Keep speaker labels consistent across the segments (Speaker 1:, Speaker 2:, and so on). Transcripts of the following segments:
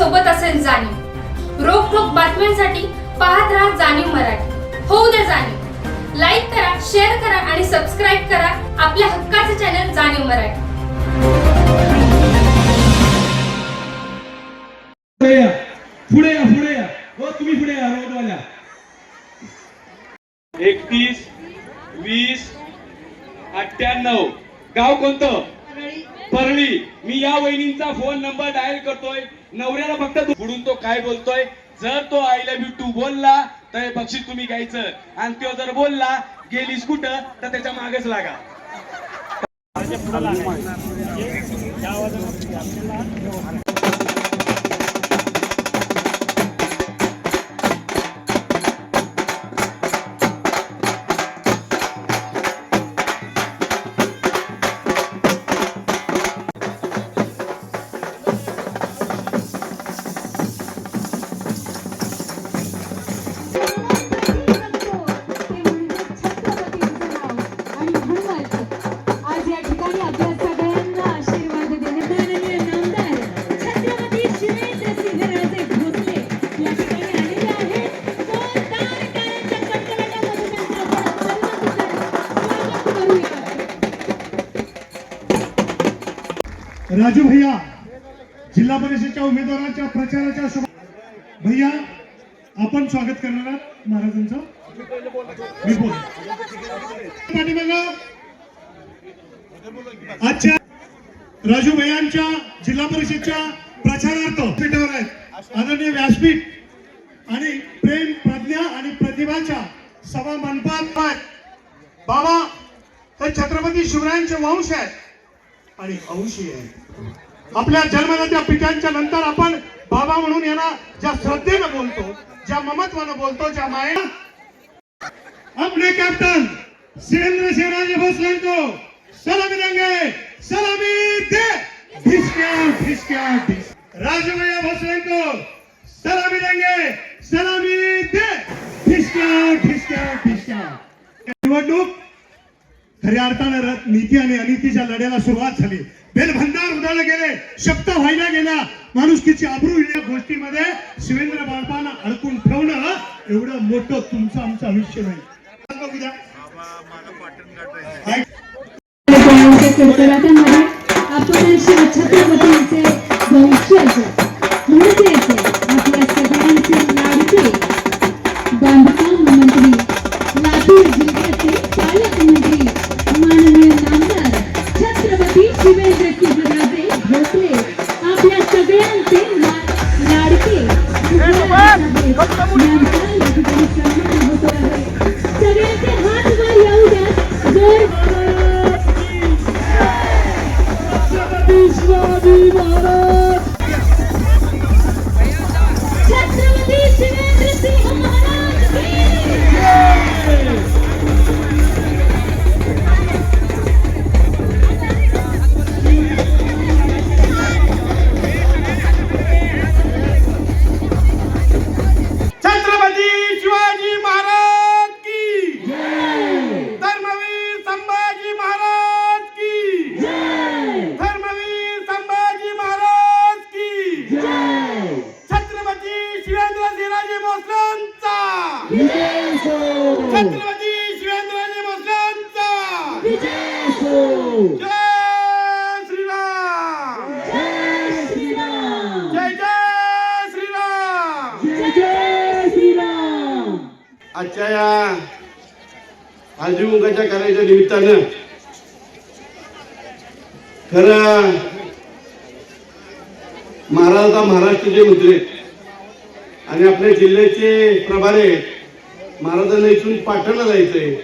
Speaker 1: सोबत असेल जाणीव। रोखोक बातम्यांसाठी पाहत राहा जाणीव मराठी। होऊ द्या जाणीव। लाईक करा, शेअर करा आणि सबस्क्राईब करा आपल्या हक्काचे चॅनल जाणीव मराठी।
Speaker 2: पुढे या हो, तुम्ही पुढे या रोडवाल्या। 31 20 98 गाव कोणतं? परळी। मी या वहिनींचा फोन नंबर डायल करतोय। नवऱ्याला फक्त पुढून तो काय बोलतोय, जर तो आय लव्ह यू टू बोलला तर बक्षीस तुम्ही घ्यायचं, आणि तो जर बोलला गेलीस कुठं तर त्याच्या मागेच लागा।
Speaker 3: राजू भैया जिल्हा परिषदेच्या उमेदवारांच्या प्रचाराच्या भैया आपण स्वागत करणार आहात महाराजांचं। मी बोल आजच्या राजू भैयांच्या जिल्हा परिषदेच्या प्रचारार्थ पीठावर आहेत आदरणीय व्यासपीठ आणि प्रेम प्रज्ञा आणि प्रतिभाच्या सभा मंडपात बाबा तर छत्रपती शिवरायांचे वंश आहेत आणि अंशी आहे। आपल्या जन्मदात्या पित्यांच्या नंतर आपण बाबा म्हणून यांना ज्या श्रद्धेनं बोलतो, ज्या ममत्वानं बोलतो, ज्या मायेनं अपने कैप्टन शिवेंद्र सिंहराजे भोसले को सलामी देंगे, सलामी दे ढिसक्या राजू भैया भोसले को सलामी देंगे, सलामी दे ढिसक्या। निवडणूक खऱ्या अर्थानं नीती आणि अनितीच्या लढ्याला सुरुवात झाली। बेलभंडार उधळले गेले, शब्द व्हायला गेला, माणुसकीची आबरू या गोष्टीमध्ये शिवेंद्र बाळांना अडकून ठेवणं एवढं मोठं तुमचं आमचं आयुष्य नाही।
Speaker 4: आपण छत्रपतींचे वंशज म्हणजेच आपल्या सगळ्यांचे लाडके बांधकाम मंत्री, लातूर जिल्ह्याचे पालकमंत्री माननीय नामदार छत्रपती शिवेंद्र सिंहराजे भोसले आपल्या सगळ्यांचे लाडके सगळ्यांचे हात वर येऊ द्या। छत्रपती शिवेंद्र सिंह महाराज
Speaker 5: आजच्या या हळदीकुंकाच्या कार्याच्या निमित्तानं खरं महाराजा महाराष्ट्राचे मंत्री आणि आपल्या जिल्ह्याचे प्रभारी महाराजांना इथून पाटणला जायचंय,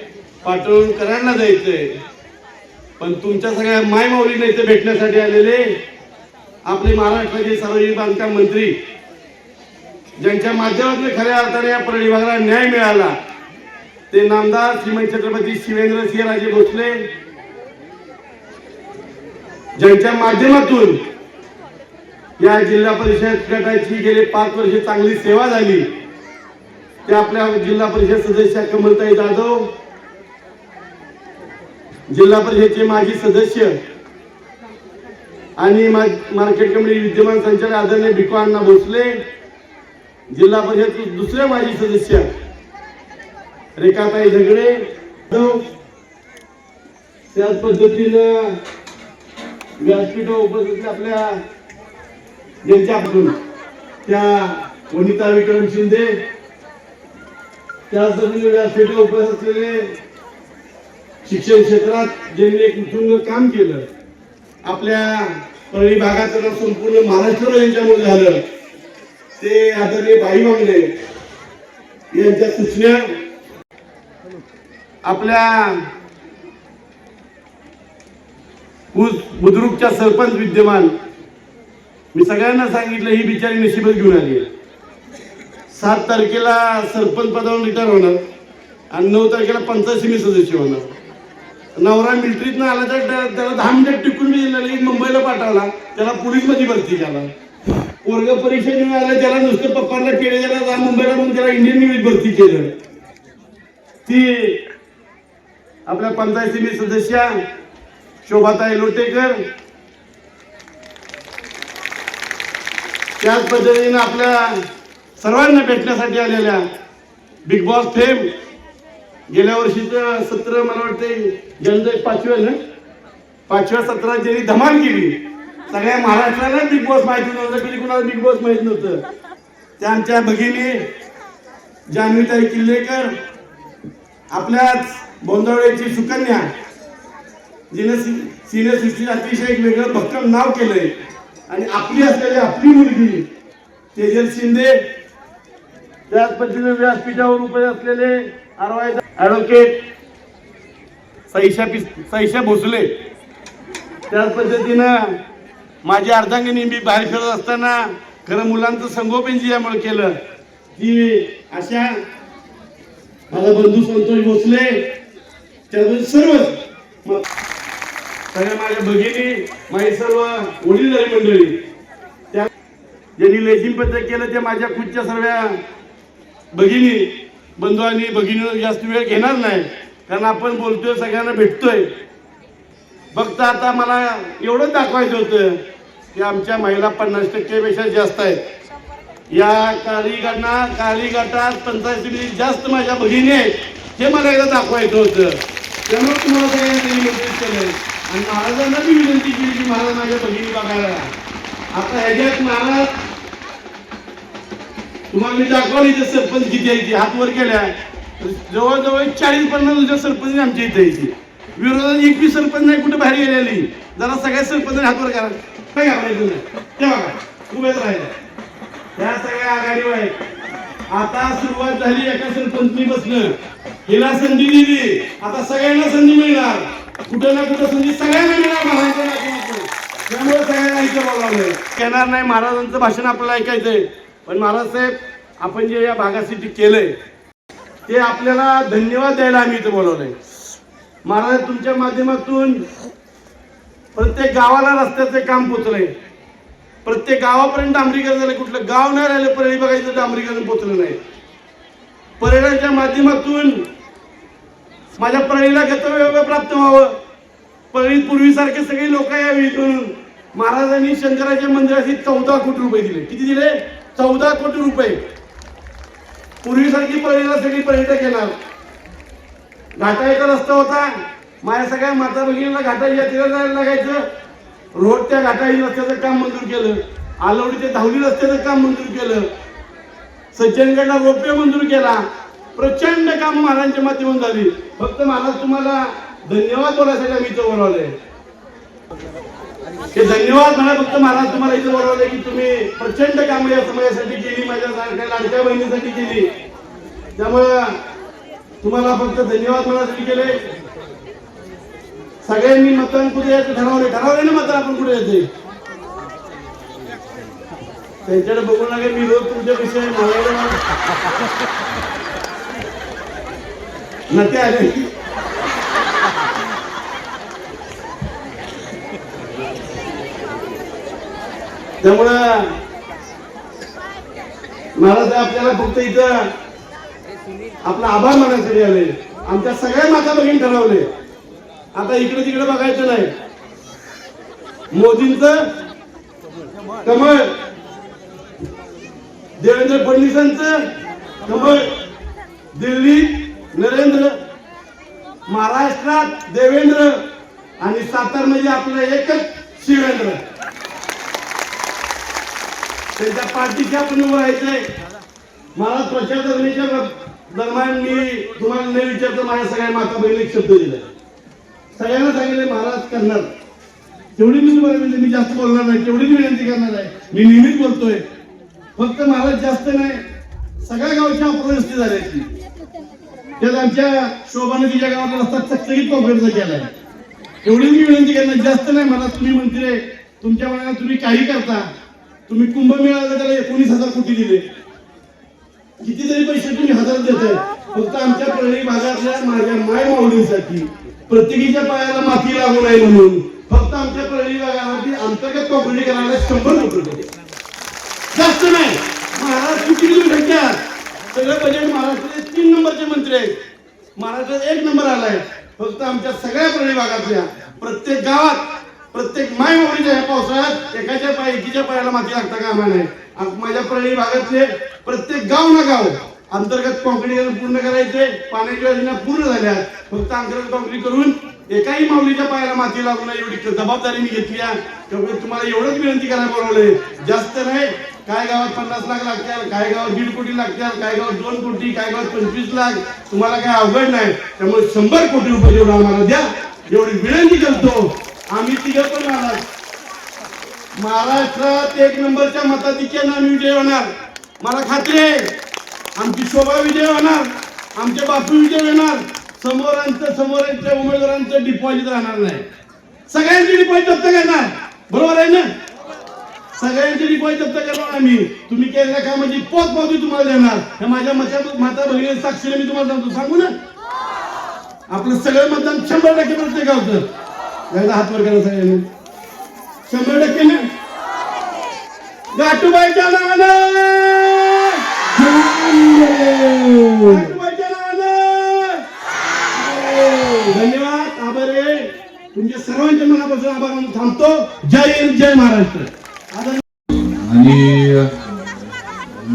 Speaker 5: पाटण कराडला जायचंय, पण तुमच्या सगळ्या मायमाऊलींना इथे भेटण्यासाठी आलेले आपले महाराष्ट्राचे सार्वजनिक बांधकाम मंत्री, ज्यांच्या माध्यमातून खऱ्या अर्थाने या परळी भागाला न्याय मिळाला, ते नामदार श्रीमंत छत्रपती शिवेंद्र सिंहराजे भोसले, ज्यांच्या माध्यमातून या जिल्हा परिषद गटाची गेले 5 वर्षे चांगली सेवा झाली, ते आपल्या जिल्हा परिषद सदस्य कमलताई जाधव, जिल्हा परिषदेचे माजी सदस्य आणि मार्केट कमिटी विद्यमान संचालक आदरणीय भिको अण्णा भोसले, जिल्हा परिषद दुसरे माजी सदस्य रेखाताई झगडे, त्याच पद्धतीनं व्यासपीठावर उपस्थित आपल्या ज्यांच्याकडून त्या वनिता विक्रम शिंदे, त्याच पद्धतीने व्यासपीठावर उपस्थित असलेले शिक्षण क्षेत्रात ज्यांनी एक उत्तुंग काम केलं, आपल्या परळी भागात संपूर्ण महाराष्ट्र यांच्यामुळे झालं, ते आदरणीय भाई वांगले यांच्या सूचना, आपल्या बुद्रुकच्या सरपंच विद्यमान, मी सगळ्यांना सांगितलं ही बिचारी नशीबच घेऊन आली. 7 तारखेला सरपंच पदावरून रिटायर होणार आणि 9 तारखेला पंचायत समिती सदस्य होणार. नवरा मिलिटरीत आला तर त्याला 10 मिनिटं टिकून मी लगेच मुंबईला पाठवला, त्याला पोलीस मध्ये भरती केला. वर्ग परीक्षा घेऊन आला, त्याला नुसतं पप्पांना केले, त्याला मुंबईला म्हणून त्याला इंडियन नेव्हीत भरती केलं. ती आपल्या पंचायत समिती सदस्या शोभाताई लोटेकर, त्याच पद्धतीने आपल्या सर्वांना भेटण्यासाठी आलेल्या बिग बॉस फेम, गेल्या वर्षीचं सत्र मला वाटते जनता 5व्या सत्रात ज्यांनी धमाल केली, सगळ्या महाराष्ट्राला बिग बॉस माहिती नव्हतं, कधी कुणाला बिग बॉस माहित नव्हतं. त्या आमच्या भगिनी जान्हवीताई किल्लेकर, आपल्याच बोंदवड्याची सुकन्या, जिने सिनेसृष्टीत अतिशय एक वेगळं भक्कम नाव केलंय, आणि आपली असलेली आपली मुलगी तेजल शिंदे, त्याच पद्धतीने व्यासपीठावर उपस्थित असलेले ॲडव्होकेट सईशा भोसले, त्याच पद्धतीनं माझी अर्धांगिनी मी बाहेर फिरत असताना खरं मुलांचं संगोपन यामुळे केलं, की अशा माझा बंधू संतोष भोसले, त्याबद्दल सर्व सगळ्या माझ्या भगिनी, माझी सर्व वडीलधारी मंडळी, त्या ज्यांनी लेझिम पद्धत केलं त्या माझ्या खुदच्या सर्व भगिनी बंधू आणि भगिनी जास्त वेळ घेणार नाही, कारण आपण बोलतोय, सगळ्यांना भेटतोय. फक्त आता मला एवढंच दाखवायचं होतं की आमच्या महिला 50% पेक्षा जास्त आहेत. या काळी गटात पंचायत समितीत जास्त माझ्या भगिनी आहेत, हे मला एकदा दाखवायचं होतं. त्यामुळे तुम्हाला सगळ्यांनी निमंत्रित केलंय आणि महाराजांना मी विनंती केली की महाराज माझ्या भगिनी बघायला. आता ह्याच्यात महाराज तुम्हाला मी दाखवलं इथे सरपंच किती आहे, हात वर केल्या, जवळजवळ 40-50 सरपंच आमच्या इथे यायची. विरोधात 21 सरपंच नाही कुठे बाहेर गेलेली. जरा सगळ्या सरपंच हातवर करा, काय घालायचं नाही, तेव्हा काय उभेच राहिल्या, त्या सगळ्या आघाडीवर आहेत. आता सुरुवात झाली, एका सरपंचनी बसलं, हिला संधी दिली, आता सगळ्यांना संधी मिळणार, कुठं ना कुठं संधी सगळ्यांना मिळणार महाराजांच्या माध्यमातून. त्यामुळे सगळ्यांना इथं बोलावलंय. येणार नाही, महाराजांचं भाषण आपल्याला ऐकायचंय, पण महाराज साहेब आपण जे या भागासाठी केलंय ते आपल्याला धन्यवाद द्यायला आम्ही इथं बोलवलंय. महाराज तुमच्या माध्यमातून प्रत्येक गावाला रस्त्याचे काम पोचलंय, प्रत्येक गावापर्यंत डांबरीकरण झालं, कुठलं गाव नाही राहिलं परळी बघायचं डांबरीकरण पोचलं नाही. पर्यटनाच्या माध्यमातून माझ्या परळीला गतवैभव प्राप्त व्हावं, परळीत पूर्वीसारखे सगळे लोक यावी म्हणून महाराजांनी शंकराच्या मंदिराशी 14 कोटी रुपये दिले. किती दिले? 14 कोटी रुपये. पूर्वीसारखी परळीला सगळी पर्यटक येणार. घाटायचा रस्ता होता, माझ्या सगळ्या माता भगिनीला घाटाई यात्रेला जायला लागायचं, रोड त्या घाटाई रस्त्याचं काम मंजूर केलं. आलवडी ते धावली रस्त्याचं काम मंजूर केलं. सज्जनगडला रोपवे मंजूर केला. प्रचंड काम महाराजांच्या माध्यमातून झाली. फक्त महाराज तुम्हाला धन्यवाद बोलायसाठी आम्ही इथं बोलावलंय. हे धन्यवाद म्हणा, फक्त महाराज तुम्हाला इथं बोलावलंय की तुम्ही प्रचंड कामं या समाजासाठी केली, माझ्या सारख्या लाडक्या बहिणीसाठी केली. त्यामुळं तुम्हाला फक्त धन्यवाद म्हणायसाठी केले. सगळ्यांनी मतदान कुठे यायचं ठरवले ना, मतदान आपण कुठे यायचे त्यांच्याकडे बघू नका. मी रोज तुमच्या विषय नते आले. त्यामुळं महाराज आपल्याला फक्त इथं आपला आभार मानायसाठी आले. आमच्या सगळ्या माता भगिनी ठरवले आता इकडे तिकडे बघायचं नाही. मोदींचं कमळ, देवेंद्र फडणवीसांचं कमळ, दिल्लीत नरेंद्र, महाराष्ट्रात देवेंद्र आणि सातारमध्ये आपलं एकच शिवेंद्र. त्यांच्या पाठीशी आपण उभं राहायचंय. मला प्रचार दरम्यानच्या दरम्यान मी तुम्हाला न विचारता माझ्या सगळ्या माता बहिणी एक शब्द दिलाय. सगळ्यांना सांगितले महाराज करणार, तेवढी मी तुम्हाला म्हणजे मी जास्त बोलणार नाही, तेवढी मी विनंती करणार आहे. मी नेहमीच बोलतोय, फक्त महाराज जास्त नाही, सगळ्या गावच्या अपव्यवस्थित झाल्याची. त्यात आमच्या शोभाने तिच्या गावात रस्ता चकचकीत कॉन्क्रीटचा केलाय. एवढी मी विनंती करणार, जास्त नाही. मला तुम्ही मंत्री आहे, तुमच्या मनात तुम्ही काही करता. तुम्ही कुंभमेळ्याला त्याला 19,000 कोटी दिले, कितीतरी पैसे तुम्ही हजार देताय. फक्त आमच्या परळी भागातल्या माझ्या माय माऊलींसाठी प्रत्येकीच्या पायाला माती लागू नये म्हणून फक्त आमच्या परळी भागामध्ये अंतर्गत कॉन्क्रीट करायला 100 कोटी दिले, जास्त नाही. महाराज किती तुम्ही घ्या, सगळं बजेट महाराष्ट्राचे 3 नंबरचे मंत्री आहेत, महाराष्ट्रात 1 नंबर आलाय. फक्त आमच्या सगळ्या परळी भागातल्या प्रत्येक गावात प्रत्येक माय माऊलीच्या ह्या पावसाळ्यात एकीच्या पायाला माती लागता कामा नये. माझ्या परळी भागातले प्रत्येक गाव ना गाव अंतर्गत कॉन्क्रीटीकरण पूर्ण करायचे. पाण्याच्या योजना पूर्ण झाल्या, फक्त अंतर्गत कॉन्क्रीट करून एकाही माऊलीच्या पायाला माती लागू नये एवढी जबाबदारी मी घेतली आहे. त्यामुळे तुम्हाला एवढंच विनंती करायला बोलवले, जास्त नाही. काय गावात 50 लाख लागतात, काय गावात 1.5 कोटी लागतात, काय गावात 2 कोटी, काय गावात 25 लाख. तुम्हाला काय अवघड नाही. त्यामुळे 100 कोटी रुपये जेवढं आम्हाला द्या एवढी विनंती करतो. आम्ही तिघं पण महाराष्ट्रात 1 नंबरच्या मताधिक्यानं आम्ही विजय होणार. मला खात्री आहे आमची शोभा विजय होणार, आमचे बापू विजय होणार. समोरांच्या उमेदवारांचं डिपॉझिट राहणार नाही. सगळ्यांची डिपॉझिट जप्त करणार, बरोबर आहे ना? सगळ्यांची डिपॉझिट जप्त करणार आम्ही. तुम्ही केलेल्या कामाची पोच पावती तुम्हाला देणार. हे माझ्या माता भगिनी साक्षीने मी तुम्हाला सांगतो, सांगू ना? आपलं सगळं मतदान 100% प्रत्येक गावचं. एकदा हात वर करा सगळ्यांनी. 100% ना? गाठूबाईच्या नावानं, गाठूबाईच्या नावानं. धन्यवाद, आभार आहे तुमच्या सर्वांच्या मनापासून आभार मानून थांबतो. जय हिंद, जय महाराष्ट्र.
Speaker 6: आणि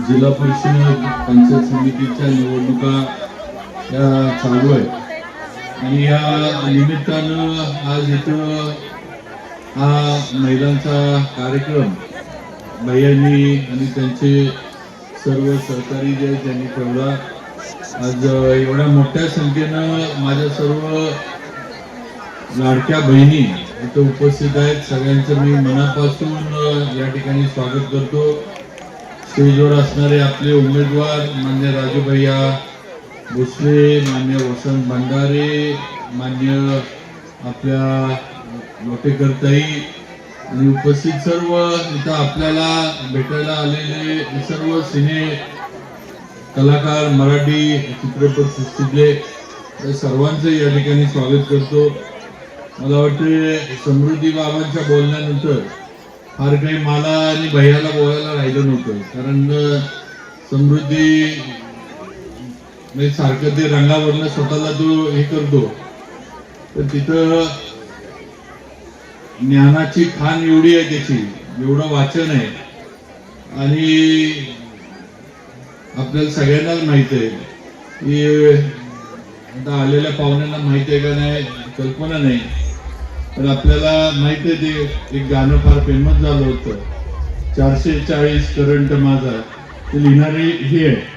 Speaker 6: जिल्हा परिषद पंचायत समितीच्या निवडणुका या चालू आहेत आणि या निमित्तानं आज इथं हा महिलांचा कार्यक्रम भैयांनी आणि त्यांचे सर्व सहकारी जे आहेत त्यांनी ठेवला. आज एवढ्या मोठ्या संख्येनं माझ्या सर्व लाडक्या बहिणी इथं उपस्थित आहेत. सगळ्यांचं मी मनापासून या ठिकाणी स्वागत करतो. स्टेजवर असणारे आपले उमेदवार मान्य राजू भैया भोसले, मान्य वसंत भंडारे, मान्य आपल्या लोटेकरताई आणि उपस्थित सर्व इथं आपल्याला भेटायला आलेले सर्व सिने कलाकार, मराठी चित्रपट सृष्टीतले सर्वांचं या ठिकाणी स्वागत करतो. मला वाटते समृद्धी बाबांच्या बोलण्यानंतर फार काही मला आणि भैयाला बोलायला राहिलं नव्हतं. कारण समृद्धी म्हणजे सारखं ते रंगावरनं स्वतःला तो हे करतो, तर तिथं ज्ञानाची खाण एवढी आहे त्याची, एवढं वाचन आहे. आणि आपल्याला सगळ्यांनाच माहित आहे की आता आलेल्या पाहुण्यांना माहिती आहे का नाही कल्पना नाही, पण आपल्याला माहित आहे ते एक गाणं फार फेमस झालं होतं, 440 करंट माझा. ते लिहिणारे हे आहे.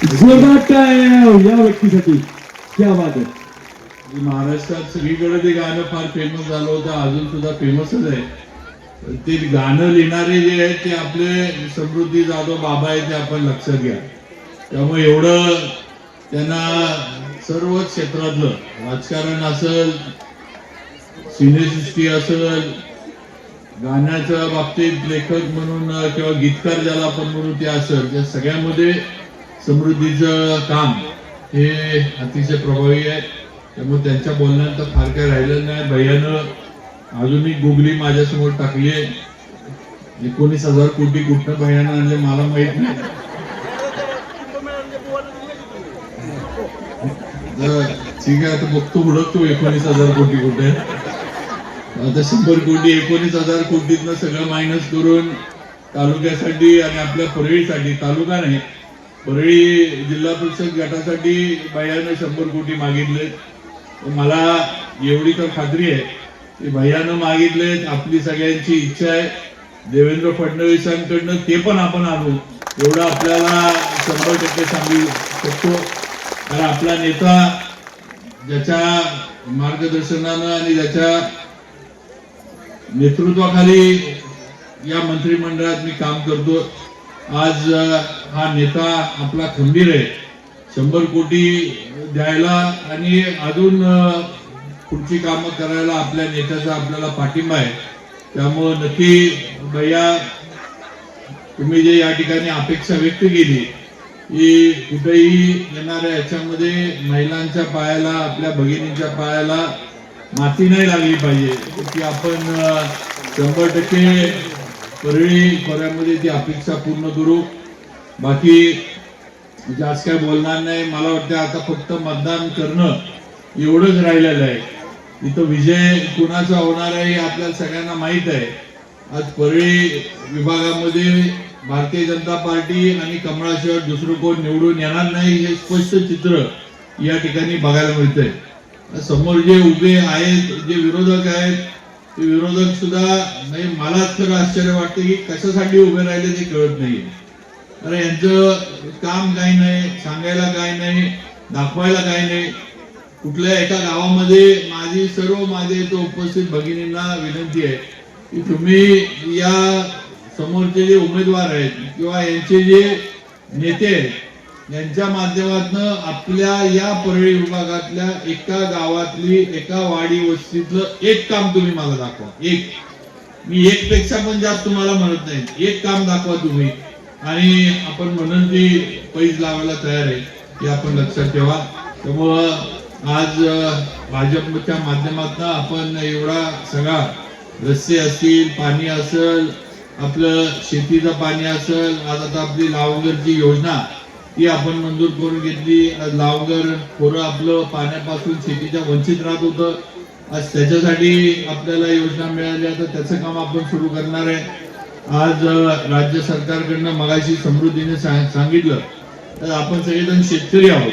Speaker 7: या व्यक्तीसाठी क्या बात आहे.
Speaker 6: महाराष्ट्रात सगळीकडे ते गाणं फार फेमस झालं होतं, अजून सुद्धा फेमसच आहे. ते गाणं लिहिणारे जे आहेत ते आपले समृद्धी जाधव बाबा आहे, ते आपण लक्षात घ्या. त्यामुळे एवढं त्यांना सर्व क्षेत्रातलं राजकारण असेल, सिनेसृष्टी असेल, गाण्याच्या बाबतीत लेखक म्हणून किंवा गीतकार ज्याला आपण म्हणू ते असेल, त्या सगळ्यामध्ये समृद्धीचं काम हे अतिशय प्रभावी आहे. त्यामुळे त्यांच्या बोलण्यात फार काही राहिलं नाही. भैयानं अजूनही गुगली माझ्यासमोर टाकली आहे. 19,000 कोटी कुठनं भैयानं आणले मला माहित नाही. ठीक आहे, आता बघतो हुडकतो 19,000 कोटी कुठे. आता 100 कोटी 19,000 कोटीतनं सगळं मायनस करून तालुक्यासाठी आणि आपल्या परळीसाठी, तालुका नाही परळी जिल्हा परिषद गटासाठी भैयानं 100 कोटी मागितले. मला एवढी तर खात्री आहे की भैयानं मागितलेत, आपली सगळ्यांची इच्छा आहे देवेंद्र फडणवीसांकडनं ते पण आपण आणू, एवढं आपल्याला 100% सांगू शकतो. कारण आपला नेता ज्याच्या मार्गदर्शनानं आणि ज्याच्या नेतृत्वाखाली या मंत्रिमंडळात मी काम करतो, आज हा नेता आपला खंबीर आहे 100 कोटी द्यायला आणि अजून पुढची कामं करायला आपल्या नेत्याचा आपल्याला पाठिंबा आहे. त्यामुळं नक्की भैया तुम्ही जे या ठिकाणी अपेक्षा व्यक्त केली की कुठेही येणाऱ्या याच्यामध्ये महिलांच्या पायाला, आपल्या भगिनींच्या पायाला माती नाही लागली पाहिजे, की आपण 100% परळी खोऱ्यामध्ये ती अपेक्षा पूर्ण करू. बाकी जास्त काय बोलणार नाही. मला वाटतं आता फक्त मतदान करणं एवढंच राहिलेलं आहे. इथं विजय कुणाचा होणार आहे हे आपल्याला सगळ्यांना माहीत आहे. आज परळी विभागामध्ये भारतीय जनता पार्टी आणि कमळाशिवाय दुसरं कोण निवडून येणार नाही हे स्पष्ट चित्र या ठिकाणी बघायला मिळतंय. समोर जे उभे आहेत, जे विरोधक आहेत, ते विरोधक सुद्धा नाही, मला खरं आश्चर्य वाटतं की कशासाठी उभे राहिले ते कळत नाही. अरे यांचं काम काही नाही, सांगायला काही नाही, दाखवायला काही नाही. कुठल्या एका गावामध्ये सर्व माझे इथं उपस्थित भगिनींना विनंती आहे की तुम्ही या समोरचे जे उमेदवार आहेत किंवा यांचे जे नेते आहेत यांच्या माध्यमातून आपल्या या परळी विभागातल्या एका गावातली, एका वाडी वस्तीतलं एक काम तुम्ही मला दाखवा. मी एक पेक्षा पण जास्त तुम्हाला म्हणत नाही, एक काम दाखवा तुम्ही आणि आपण म्हणून ती पैज लावायला तयार आहे हे आपण लक्षात ठेवा. त्यामुळं आज भाजपच्या माध्यमातून आपण एवढा सगळा रस्ते असतील, पाणी असेल, आपलं शेतीचं पाणी असेल, आज आता आपली लावगरची योजना ती आपण मंजूर करून घेतली. आज लावगर खोरं आपलं पाण्यापासून शेतीच्या वंचित राहत होतं, आज त्याच्यासाठी आपल्याला योजना मिळाल्या तर त्याचं काम आपण सुरू करणार आहे. आज राज्य सरकारकडनं मगाशी समृद्धीने सांगितलं तर आपण सगळेजण शेतकरी आहोत.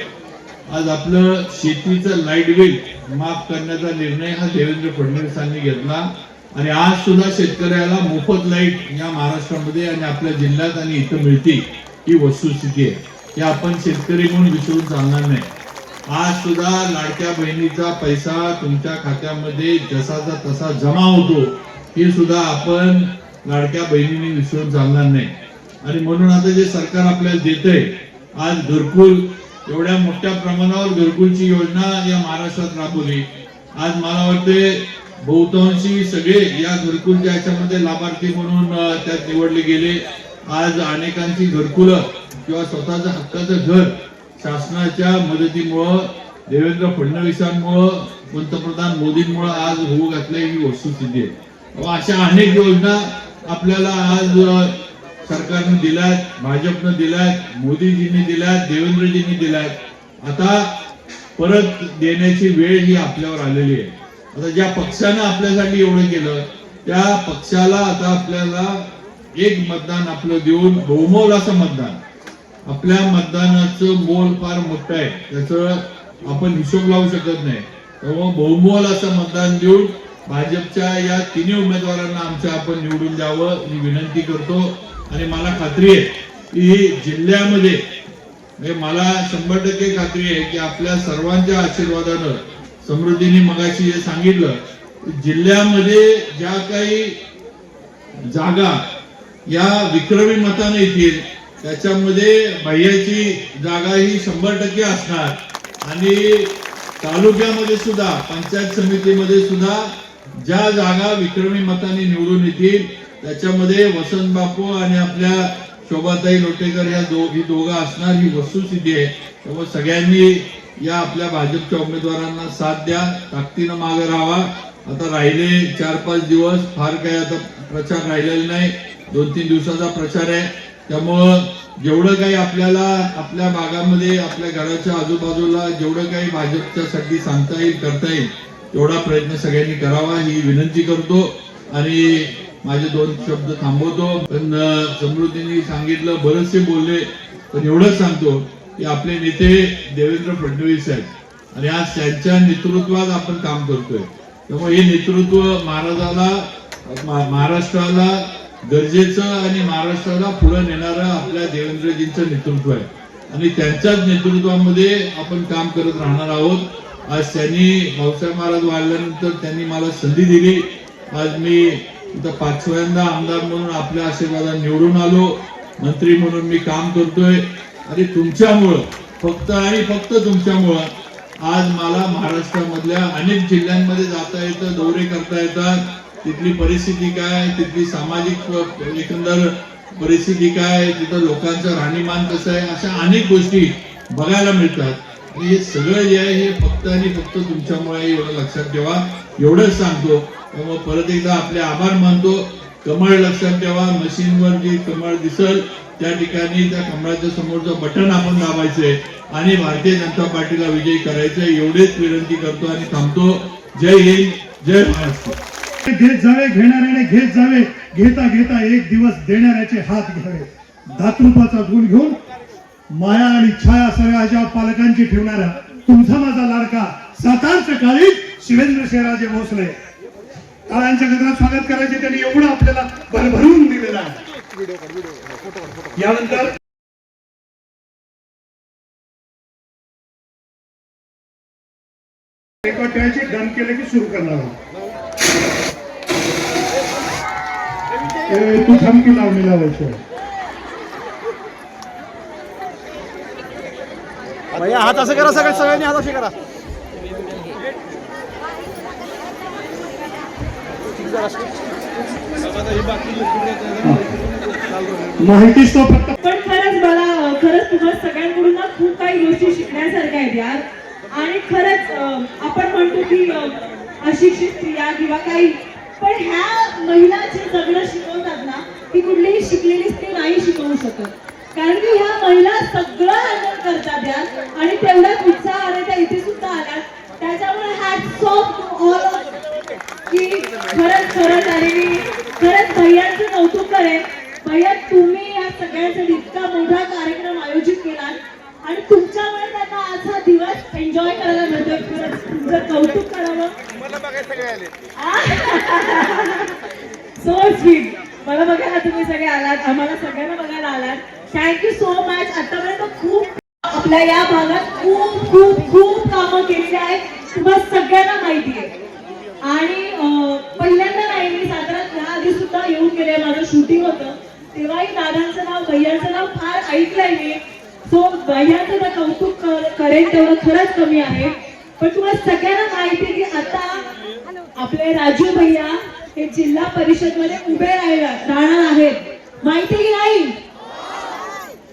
Speaker 6: आज आपलं शेतीचं लाईट बिल माफ करण्याचा निर्णय हा देवेंद्र फडणवीसांनी घेतला आणि आज सुद्धा शेतकऱ्याला मोफत लाईट या महाराष्ट्रामध्ये आणि आपल्या जिल्ह्यात आणि इथं मिळते ही वस्तुस्थिती आहे. हे आपण शेतकरी म्हणून विसरून चालणार नाही. आज सुद्धा लाडक्या बहिणीचा पैसा तुमच्या खात्यामध्ये जसाचा तसा जमा होतो हे सुद्धा आपण लाडक्या बहिणींनी विसरून चालणार नाही. आणि म्हणून आता जे सरकार आपल्याला देतंय, आज घरकुल एवढ्या मोठ्या प्रमाणावर घरकुलची योजना या महाराष्ट्रात राबवली. आज मला वाटते बहुतांशी सगळे या घरकुलच्या याच्यामध्ये लाभार्थी म्हणून त्यात निवडले गेले. आज अनेकांची घरकुलं किंवा स्वतःचं हक्काचं घर शासनाच्या मदतीमुळं, देवेंद्र फडणवीसांमुळं, पंतप्रधान मोदींमुळं आज होऊ घातलंय ही वस्तुस्थिती आहे. अशा अनेक योजना आपल्याला आज सरकारने दिल्यात, भाजपनं दिल्यात, मोदीजींनी दिल्यात, देवेंद्रजींनी दिल्यात. आता परत देण्याची वेळ ही आपल्यावर आलेली आहे. आता ज्या पक्षानं आपल्यासाठी एवढं केलं त्या पक्षाला आता आपल्याला एक मतदान आपलं देऊन बहुमोल असं मतदान, आपल्या मतदानाचं मोल फार मोठं आहे, त्याचं आपण हिशोब लावू शकत नाही. तेव्हा बहुमोल असं मतदान देऊन भाजपच्या या तिन्ही उमेदवारांना आमच्या आपण निवडून द्यावं ही विनंती करतो. आणि मला खात्री आहे की जिल्ह्यामध्ये मला 100% खात्री आहे की आपल्या सर्वांच्या आशीर्वादानं, समृद्धीने मगाशी हे सांगितलं, जिल्ह्यामध्ये ज्या काही जागा या विक्रमी मताने येतील त्याच्यामध्ये भैयाची जागा ही 100% असणार. आणि तालुक्यामध्ये सुद्धा, पंचायत समितीमध्ये सुद्धा ज्या जागा विक्रमी मताने निवडून येतील त्याच्यामध्ये वसंत बापू आणि आपल्या शोभाताई लोटेकर या दोघं असणार ही वस्तुस्थिती आहे. त्यामुळे सगळ्यांनी या आपल्या भाजपच्या उमेदवारांना साथ द्या, ताकदीनं मागे राहावा. आता राहिले 4-5 दिवस, फार काही आता प्रचार राहिलेला नाही, 2-3 दिवसाचा प्रचार आहे. त्यामुळं जेवढं काही आपल्याला आपल्या भागामध्ये, आपल्या घराच्या आजूबाजूला जेवढं काही भाजपच्यासाठी सांगता येईल, करता येईल तेवढा प्रयत्न सगळ्यांनी करावा ही विनंती करतो आणि माझे 2 शब्द थांबवतो. पण समृद्धींनी सांगितलं, बरेचसे बोलले, पण एवढंच सांगतो की आपले नेते देवेंद्र फडणवीस आहेत आणि आज त्यांच्या नेतृत्वात आपण काम करतोय. त्यामुळे हे नेतृत्व महाराष्ट्राला गरजेचं आणि महाराष्ट्राला पुढे नेणारं आपल्या देवेंद्रजींचं नेतृत्व आहे आणि त्यांच्याच नेतृत्वामध्ये आपण काम करत राहणार आहोत. आज त्यांनी भाऊसाहेब महाराज वाढल्यानंतर त्यांनी मला संधी दिली. आज मी इथं 5व्यांदा आमदार म्हणून आपल्या आशीर्वादाने निवडून आलो. मंत्री म्हणून मी काम करतोय आणि तुमच्यामुळं, फक्त आणि फक्त तुमच्यामुळं आज मला महाराष्ट्रामधल्या अनेक जिल्ह्यांमध्ये जाता येतं, दौरे करता येतात. तिथली परिस्थिती काय, तिथली सामाजिक एकंदर परिस्थिती काय, तिथं लोकांचं राहणीमान कसं आहे, अशा अनेक गोष्टी बघायला मिळतात. आणि हे सगळं जे आहे हे फक्त आणि फक्त तुमच्यामुळे, एवढं लक्षात ठेवा. एवढंच सांगतो. त्यामुळे परत एकदा आपले आभार मानतो. कमळ लक्षात ठेवा, मशीनवर जे कमळ दिसल त्या ठिकाणी त्या कमळाच्या समोरचं बटन आपण दाबायचंय आणि भारतीय जनता पार्टीला विजयी करायचंय. एवढेच विनंती करतो आणि थांबतो. जय हिंद, जय महाराष्ट्र.
Speaker 3: घेत जावे घेणाऱ्याने घेत जावे, घेता घेता एक दिवस देणाऱ्याचे हात घ्यावे. दातृत्वाचा गुण घेऊन माया आणि छाया सगळ्या पालकांची ठेवणारा तुमचा माझा लाडका सातारचा काळी शिवेंद्र शेराजे भोसले. टाळ्यांच्या गजरात स्वागत करायचे, त्यांनी एवढं आपल्याला भरभरून दिलेलं आहे. यानंतर रेकॉर्ड ठेवायची, डन केलं की सुरू करणार. तू थमकी लावणी लावायची.
Speaker 8: हात असं करा, सगळ्यांनी हात असे करा.
Speaker 3: माहितीच तो फक्त.
Speaker 4: पण खरंच तुम्हाला सगळ्यांकडून ना खूप काही गोष्टी शिकण्यासारख्या आहेत यार. आणि खरंच आपण म्हणतो की अशिक्षित स्त्रिया किंवा काही, पण ह्या महिला जे जगणं शिकवतात ना, ती कुठलीही शिकलेली स्त्री नाही शिकवू शकत. कारण की ह्या महिला सगळं हँडल करतात यार आणि तेवढ्याच उत्साहाने त्या इथे सुद्धा आल्यात. त्याच्यामुळे हॅट्स ऑफ टू ऑल की खरंच आणि मी खरंच भैयांचं कौतुक करेन. भैया, तुम्ही या सगळ्यांसाठी इतका मोठा कार्यक्रम आयोजित केला आणि तुमच्यामुळे त्यांना आज हा दिवस एन्जॉय करायला मिळतोय. खरंच तुमचं कौतुक करावं. So sweet. मला बघायला तुम्ही सगळे आलात, आम्हाला सगळ्यांना बघायला आलात. Thank you so much. आतापर्यंत खूप आपल्या या भागात खूप खूप खूप कामं केलेली आहेत, तुम्हाला सगळ्यांना माहिती आहे. आणि पहिल्यांदा नाही, मी साताऱ्यात ह्या आधी सुद्धा येऊन गेले. माझं शूटिंग होतं तेव्हाही दादांचं नाव, भैयांचं नाव फार ऐकलंय मी. सो भैयांचं तर कौतुक करेन तेवढं खरंच कमी आहे. पण तुम्हाला सगळ्यांना माहिती आहे की आता आपले राजू भैया हे जिल्हा परिषद मध्ये उभे राहणार आहेत. माहिती की नाही?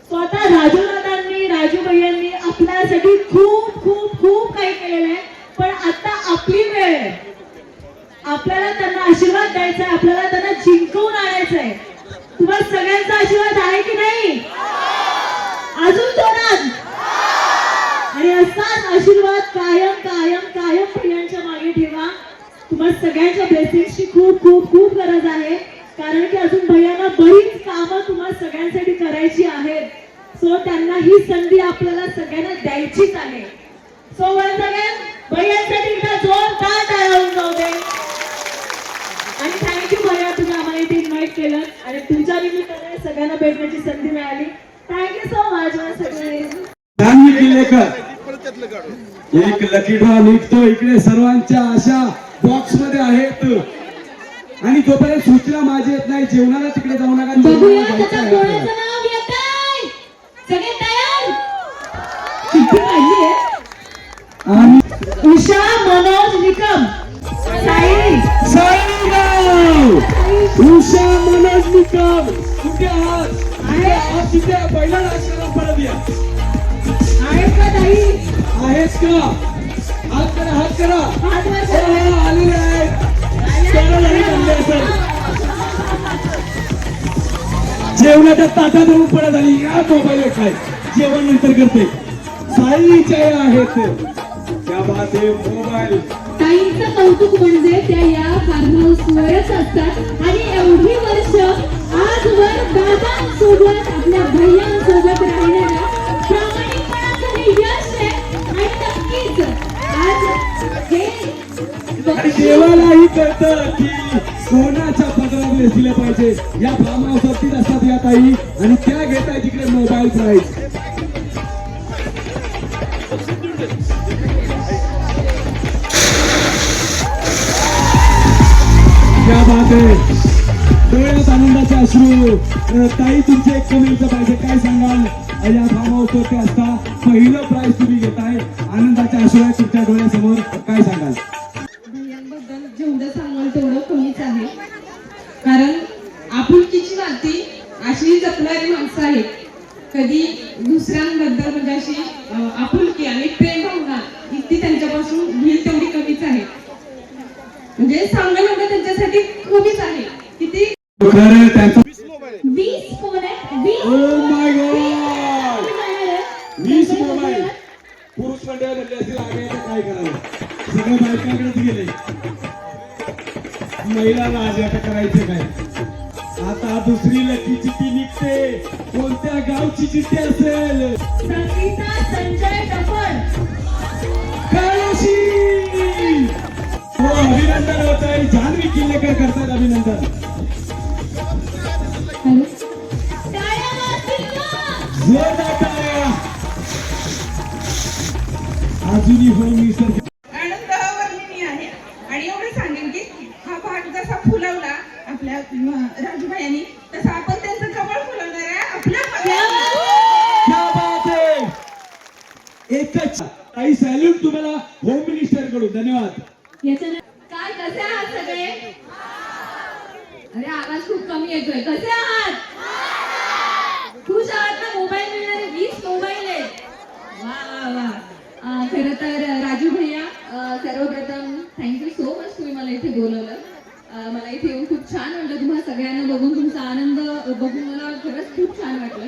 Speaker 4: स्वतः राजूदादांनी, राजू भैयांनी आपल्यासाठी खूप खूप खूप काही केलेलं आहे. पण आता आपली वेळ आहे. आपल्याला त्यांना आशीर्वाद द्यायचा आहे, आपल्याला त्यांना जिंकवून आणायचं आहे. तुम्हाला सगळ्यांचा आशीर्वाद आहे की नाही? अजून जोरात. आणि असाच आशीर्वाद कायम कायम कायम भैयांच्या मागे ठेवा. तुम्हाला सगळ्यांच्या ब्लेसिंगची खूप खूप खूप गरज आहे. कारण की अजून भैयांना बरीच कामं तुम्हाला सगळ्यांसाठी करायची आहेत. सो त्यांना ही संधी आपल्याला सगळ्यांना द्यायचीच आहे. सो वन्स अगेन भैयांसाठी एकदा जोरदार टाळ्या होऊन जाऊ दे. आणि थँक्यू भैया, तुम्ही आम्हाला इथे इन्व्हाइट केलं आणि तुमच्या निमित्ताने सगळ्यांना भेटण्याची संधी मिळाली. थँक्यू सो मच सगळे.
Speaker 7: एक लकी ड्रॉ निघतो इकडे, सर्वांच्या आशा बॉक्स मध्ये आहेत आणि जोपर्यंत सूचना माझी येत नाही जेवणाला तिकडे जाऊ नका.
Speaker 4: बघूया त्याच्या कोणाचं नाव येतंय. सगळे तयार? किती पाहिजे?
Speaker 7: आणि
Speaker 4: उषा मनोज निकम, साई
Speaker 7: उषा मनोज निकम. कुठे आहात? तिथे पहिला अक्षरा परत या.
Speaker 4: आहेत का ताई?
Speaker 7: आहेस का? हात करा, हात करा.
Speaker 4: हात वर करा.
Speaker 7: आलेले आहेत. जेवणाच्या ताटात पडत आली. या मोबाईल काय जेवण नंतर करते. साईच्या आहेत त्या बाते मोबाईल
Speaker 4: ताईंचं कौतुक म्हणजे त्या या फार्म हाऊसवरच असतात आणि एवढी वर्ष आजवर दादांसोबत आपल्या भैयांसोबत राहणाऱ्या प्रामाणिकपणाचं हे यश आहे आणि नक्कीच आज हे
Speaker 7: आणि देवालाही कळतं की कोणाच्या पदरात दिले पाहिजे. या फार्म हाऊसवरतीच असतात या ताई आणि त्या घेत आहे तिकडे मोबाईल प्राईज. क्या बात आहे. डोळ्यात आनंदाचे अश्रू. ताई तुमचे एक कमेंटचं पाहिजे, काय सांगाल? या फार्म हाऊसवरती असता पहिलं प्राईज तुम्ही घेताय, आनंदाचे अश्रू आहे तुमच्या डोळ्यासमोर, काय सांगाल?
Speaker 4: भैयांबद्दल जेवढं सांगाल तेवढं कमीच आहे, कारण आपुलकीची नाती अशी जपणारी माणसं आहेत. कधी दुसऱ्यांबद्दल म्हणजे अशी आपुलकी आणि प्रेम भावना इतकी त्यांच्यापासून घेईल तेवढी कमीच आहे. म्हणजे सांगायला एवढं त्यांच्यासाठी कमीच आहे. किती
Speaker 7: खरं त्यांचा
Speaker 4: 20 फोन आहेत, 20.
Speaker 7: ओ माय गॉड,
Speaker 4: किती
Speaker 7: 20 मोबाईल. पुरुष मंडळ म्हणले असतील आगे आता काय करावं, सगळं बायकांकडेच गेले. महिलांना आज आता करायचं काय? आता दुसरी लकी चिठ्ठी निघते. कोणत्या गावची चिठ्ठी असेल?
Speaker 4: संगीता संजय डफर.
Speaker 7: काळोशी. हो, अभिनंदन होत आहे. जान्हवी किल्लेकर करतात अभिनंदन.
Speaker 4: टाळ्या वाजतील का?
Speaker 7: जोरदार टाळ्या. अजूनही होम मिनिस्टर
Speaker 9: आनंद अवर्णनीय आहे. आणि एवढं सांगेन की हा भाग जसा फुलवला आपल्या राजूभाईंनी, तसा आपण त्यांचं कमळ फुलवणार आहे आपल्या
Speaker 7: क्या बात आहे. एकच आई सॅल्यूट तुम्हाला होम मिनिस्टर कडून. धन्यवाद.
Speaker 4: याच्यानं काय कसे आहात सगळे? अरे आवाज खूप कमी येतोय. कसे आहात? खुश आहात ना? मोबाईल मिळणारे 20 मोबाईल आहेत. वा वा वा. खरं तर राजू भैया, सर्वप्रथम थँक्यू सो मच, तुम्ही मला इथे बोलवलं. मला इथे येऊन खूप छान वाटलं. तुम्हाला सगळ्यांना बघून, तुमचा आनंद बघून मला खरंच खूप छान वाटलं.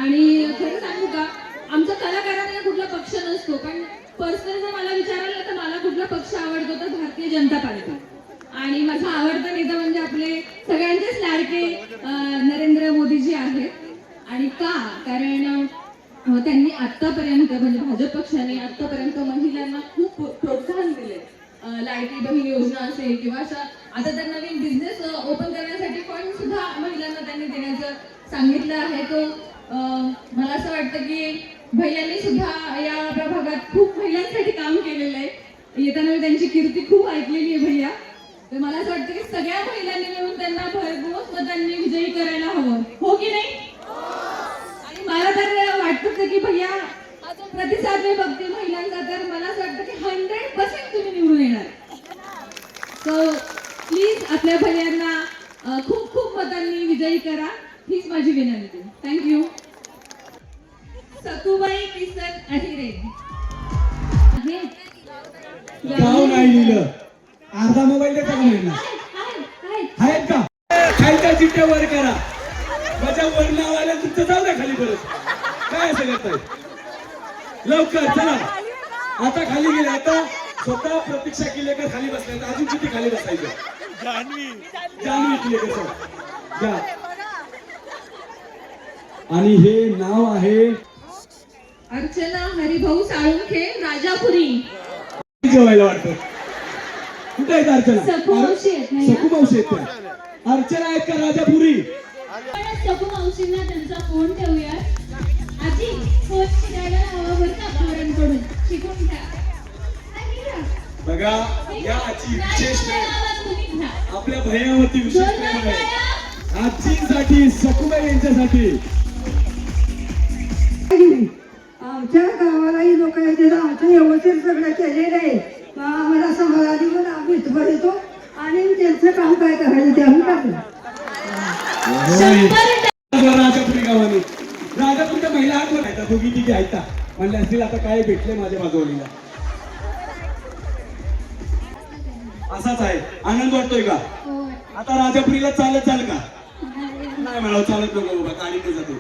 Speaker 4: आणि खरं सांगू का, आमच्या कलाकारांना कुठला पक्ष नसतो, पण पर्सनल जर मला विचारायला तर मला कुठला पक्ष आवडतो तर भारतीय जनता पार्टी. आणि माझा आवडता नेता म्हणजे आपले सगळ्यांचेच लाडके नरेंद्र मोदीजी आहेत. आणि का? कारण त्यांनी आतापर्यंत म्हणजे भाजप पक्षाने आतापर्यंत महिलांना खूप प्रोत्साहन दिले. लाडकी बहीण योजना असेल किंवा अशा आता तर नवीन बिझनेस ओपन करण्यासाठी फंड सुद्धा महिलांना त्यांनी देण्याचं सांगितलं आहे. तो मला असं वाटतं की भैयांनी सुद्धा या प्रभागात खूप महिलांसाठी काम केलेलं आहे. येताना मी त्यांची कीर्ती खूप ऐकलेली आहे भैया. तर मला असं वाटतं की सगळ्या महिलांनी मिळून त्यांना भरघोस मतांनी विजयी करायला हवं, हो की नाही? आणि मला तर वाटतं की भैया हा जो प्रतिसाद मी बघते महिलांचा, तर मला असं वाटतं की 100% तुम्ही निवडून येणार. सो प्लीज आपल्या भैयांना खूप खूप मतांनी विजयी करा, हीच माझी विनंती. थँक्यू. सतुबाई किसन अहिरे.
Speaker 7: गाव नाही लिहिलं. अर्धा मोबाईल देता का महिला आहेत का? खालच्या चिठ्ठ्या वर करा. माझ्या वर नाव आलं तुमचं, जाऊ द्या खाली परत. काय असं करताय? लवकर चला. आता खाली गेले. आता स्वतः प्रतीक्षा किल्लेकर खाली बसले. अजून किती खाली बसायचं? जान्हवी किल्लेकर घ्या. आणि हे नाव आहे
Speaker 4: अर्चना हरिभाऊ साळुंखे, राजापुरी.
Speaker 7: जेवायला वाटतं. कुठे आहेत अर्चना?
Speaker 4: सकू मावशी आहेत ना या?
Speaker 7: सकू मावशी आहेत त्या. अर्चना आहेत का राजापुरी?
Speaker 4: सकू मावशींना त्यांचा फोन ठेवूया. आजी फोन शिकायला हवा बरं का भावांकडून, शिकून घ्या.
Speaker 7: बघा या आजी विशेष
Speaker 4: नाही आवाज तुम्ही घ्या.
Speaker 7: आपल्या भैयावरती विशेष प्रेम
Speaker 4: जोरदार
Speaker 7: आहे.
Speaker 4: टाळ्या.
Speaker 7: आजींसाठी, सकुबाई यांच्यासाठी.
Speaker 10: आमच्या गावालाही लोक येते, आमचं व्यवस्थित सगळं केलेलं आहे. आम्हाला समाधानी पण आम्ही इथवर येतो आणि त्यांचं काम काय करायचं ते आम्ही करतो.
Speaker 7: राजापुरी गावाने राजापुरीच्या महिला आहेत बघा, दोघी तिघी आहेत म्हणले असतील. आता काय भेटले माझ्या बाजूला. असाच आहे. आनंद वाटतोय का? आता राजापुरीला चालत चाल का? नाही म्हणावं चालत नको बाबा, गाडीने जातो.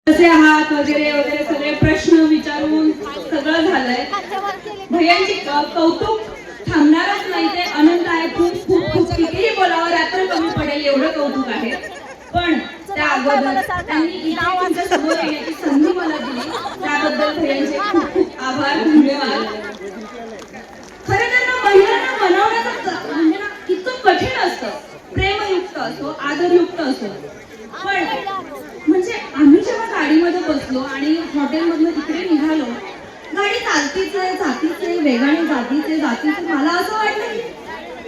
Speaker 4: कसे आहात वगैरे वगैरे सगळे प्रश्न विचारून सगळं झालंय. भैयांची कौतुक थांबणारच नाही, ते अनंत आहे. खूप खूप खूप कितीही बोलावं रात्र कमी पडेल एवढं कौतुक आहे. पण त्या अगोदर त्यांनी इथे तुमच्या समोर येण्याची संधी मला दिली, त्याबद्दल भैयांचे खूप खूप आभार, धन्यवाद. खरं तर ना महिलांना मनवण्याचं म्हणजे ना इतकं कठीण असतं. प्रेमयुक्त असो, आदरयुक्त असो. पण म्हणजे आम्ही जेव्हा गाडीमध्ये बसलो आणि हॉटेलमधनं तिकडे निघालो, गाडी चालतीच आहे, जातीच आहे, वेगाने जातीच आहे. मला असं वाटलं की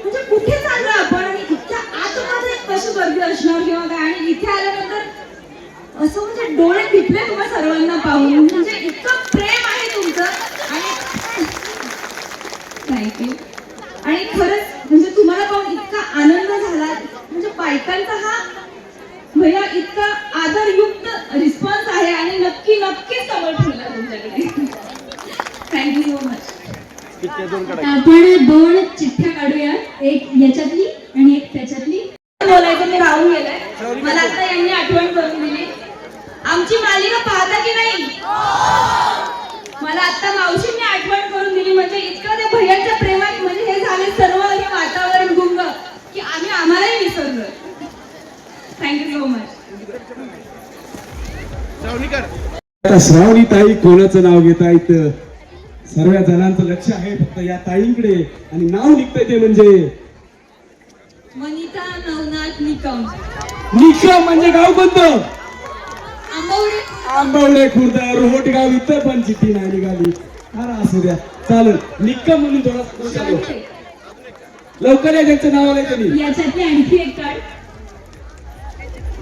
Speaker 4: म्हणजे कुठे चाललो आपण आणि इतक्या आतमध्ये कशी गर्दी असणार किंवा काय. आणि इथे आल्यानंतर असं म्हणजे डोळे दिसले तुम्हा सर्वांना पाहून. म्हणजे इतकं प्रेम आहे तुमचं आणि थँक्यू. आणि खरंच म्हणजे तुम्हाला पाहून इतका आनंद झाला. म्हणजे बायकांचा हा भैया इतका आदरयुक्त रिस्पॉन्स आहे आणि नक्की नक्कीच कमल फुलला तुमच्याकडे. Thank you so much.
Speaker 1: आपण 2 चिठ्ठ्या काढूया, एक याच्यातली आणि एक त्याच्यातली.
Speaker 4: बोलायचं मी राहून गेलंय. मला आता यांनी आठवण करून दिली. आमची मालिका पाहता की नाही? मला आता मावशींनी आठवण करून दिली. म्हणजे इतकं त्या भैयांच्या प्रेमात म्हणजे हे झाले सर्व हे वातावरण गुंग की आम्ही आम्हालाही विसरलो. Thank you so much.
Speaker 7: आता श्रावणी ताई कोणाचं नाव घेता येतं? सर्व जणांचं लक्ष आहे फक्त या ताईंकडे आणि नाव निघतंय ते म्हणजे
Speaker 4: वनिता नवनाथ निकम.
Speaker 7: निकम. म्हणजे गाव कोणतं?
Speaker 4: आंबवडे.
Speaker 7: आंबवडे खुर्द रोहटगाव. इथं पण चिठ्ठी नाही निघाली. अरे असू द्या, चालेल. निकम म्हणून थोडा लवकर या, त्यांचं नाव आलंय त्यांनी.
Speaker 4: याच्यातली आणखी एक कार्ड.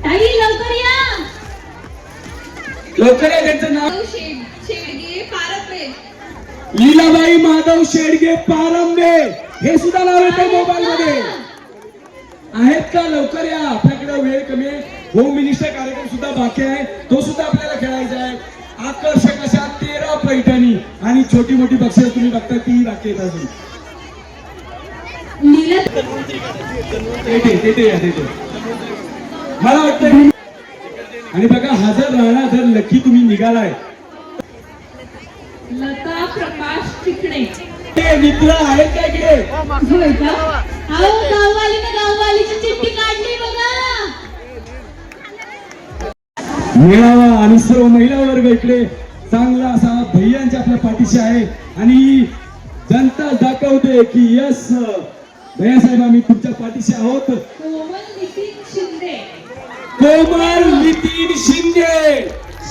Speaker 4: ताई लवकर या.
Speaker 7: लवकर या, त्यांचं नाव
Speaker 4: शेडगे पारपे.
Speaker 7: लीलाबाई माधव शेडगे पारंबे. हे सुद्धा नाव येतं मोबाईल मध्ये. आहेत का? लवकर या, आपल्याकडे वेळ कमी आहे. होम मिनिस्टर कार्यक्रम सुद्धा बाकी आहे, तो सुद्धा आपल्याला खेळायचा आहे. आकर्षक अशा 13 पैठणी आणि छोटी मोठी बक्षीस तुम्ही बघता ती बाकी येत असून मला वाटतं. आणि बघा हजर राहणार जर नक्की तुम्ही निघालाय.
Speaker 4: लता प्रकाश चिकणे.
Speaker 7: ते मित्र आहेत का इकडे?
Speaker 4: होय का? अहो गाववालीने गाववालीची चिठ्ठी काढली बघा.
Speaker 7: मेळावा आणि सर्व महिला वर्ग इकडे चांगला असा भैयांच्या आपल्या पाठीशी आहे आणि जनता दाखवते की यस भैयासाहेब आम्ही तुमच्या पाठीशी आहोत.
Speaker 4: कोमल नितीन शिंदे.
Speaker 7: कोमल नितीन शिंदे.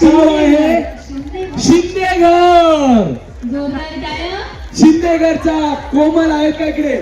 Speaker 7: गाव आहे शिंदेघर.
Speaker 4: जोरदार टाळ्या.
Speaker 7: शिंदेघरचा कोमल आहेत का इकडे?